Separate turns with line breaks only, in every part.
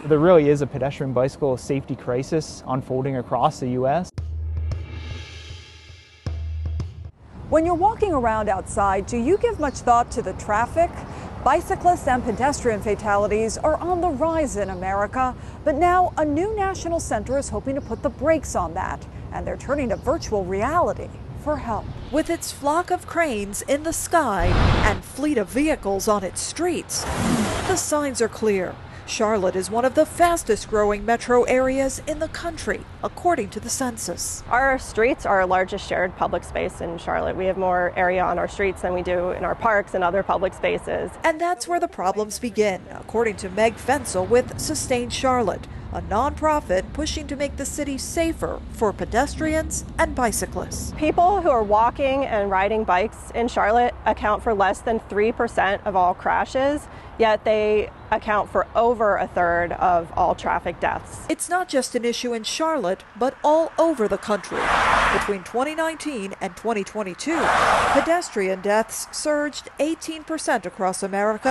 There really is a pedestrian bicycle safety crisis unfolding across the U.S.
When you're walking around outside, do you give much thought to the traffic? Bicyclists and pedestrian fatalities are on the rise in America, but now a new national center is hoping to put the brakes on that, and they're turning to virtual reality for help. With its flock of cranes in the sky and fleet of vehicles on its streets, the signs are clear. Charlotte is one of the fastest growing metro areas in the country, according to the census.
Our streets are our largest shared public space in Charlotte. We have more area on our streets than we do in our parks and other public spaces.
And that's where the problems begin, according to Meg Fensel with Sustain Charlotte, a nonprofit pushing to make the city safer for pedestrians and bicyclists.
People who are walking and riding bikes in Charlotte account for less than 3% of all crashes, yet they account for over a third of all traffic deaths.
It's not just an issue in Charlotte, but all over the country. Between 2019 and 2022, pedestrian deaths surged 18% across America,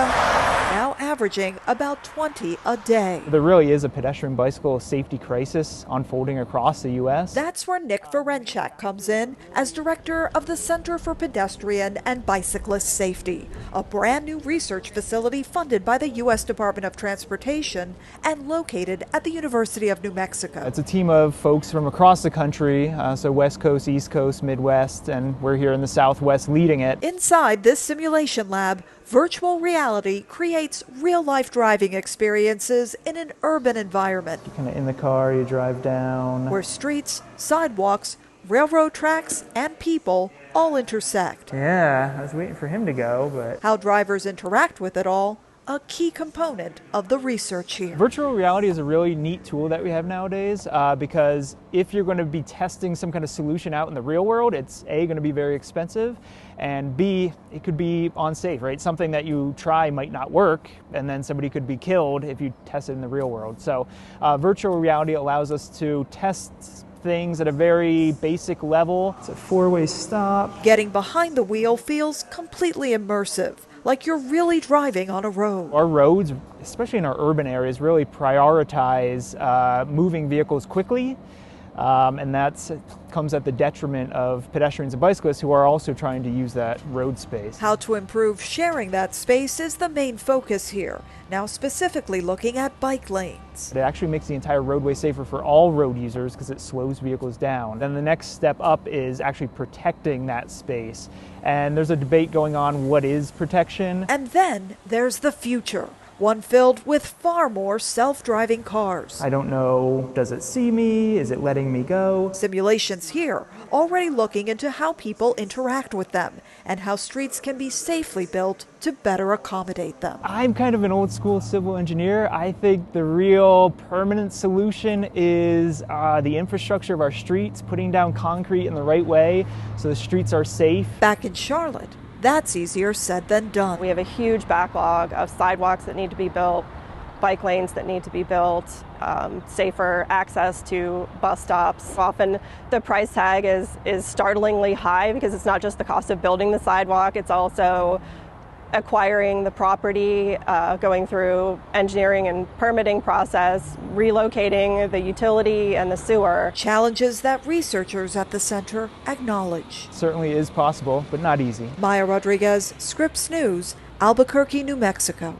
now averaging about 20 a day.
There really is a pedestrian bicycle safety crisis unfolding across the U.S.
That's where Nick Ferenczak comes in as director of the Center for Pedestrian and Bicyclist Safety, a brand new research facility funded by the U.S. Department of Transportation and located at the University of New Mexico.
It's a team of folks from across the country, so West Coast, East Coast, Midwest, and we're here in the Southwest leading it.
Inside this simulation lab, virtual reality creates real-life driving experiences in an urban environment.
You're kind of in the car, you drive down.
Where streets, sidewalks, railroad tracks, and people all intersect.
Yeah, I was waiting for him to go, but...
How drivers interact with it all, a key component of the research here.
Virtual reality is a really neat tool that we have nowadays because if you're going to be testing some kind of solution out in the real world, it's A, going to be very expensive, and B, it could be unsafe, right? Something that you try might not work, and then somebody could be killed if you test it in the real world. So virtual reality allows us to test things at a very basic level. It's a four-way stop.
Getting behind the wheel feels completely immersive, like you're really driving on a road.
Our roads, especially in our urban areas, really prioritize moving vehicles quickly, and that comes at the detriment of pedestrians and bicyclists who are also trying to use that road space.
How to improve sharing that space is the main focus here, now specifically looking at bike lanes.
It actually makes the entire roadway safer for all road users because it slows vehicles down. Then the next step up is actually protecting that space. And there's a debate going on, what is protection?
And then there's the future, one filled with far more self-driving cars.
I don't know, does it see me? Is it letting me go?
Simulations here already looking into how people interact with them and how streets can be safely built to better accommodate them.
I'm kind of an old school civil engineer. I think the real permanent solution is the infrastructure of our streets, putting down concrete in the right way so the streets are safe.
Back in Charlotte, that's easier said than done.
We have a huge backlog of sidewalks that need to be built, bike lanes that need to be built, safer access to bus stops. Often the price tag is startlingly high because it's not just the cost of building the sidewalk, it's also acquiring the property, going through engineering and permitting process, relocating the utility and the sewer.
Challenges that researchers at the center acknowledge.
Certainly is possible, but not easy.
Maya Rodriguez, Scripps News, Albuquerque, New Mexico.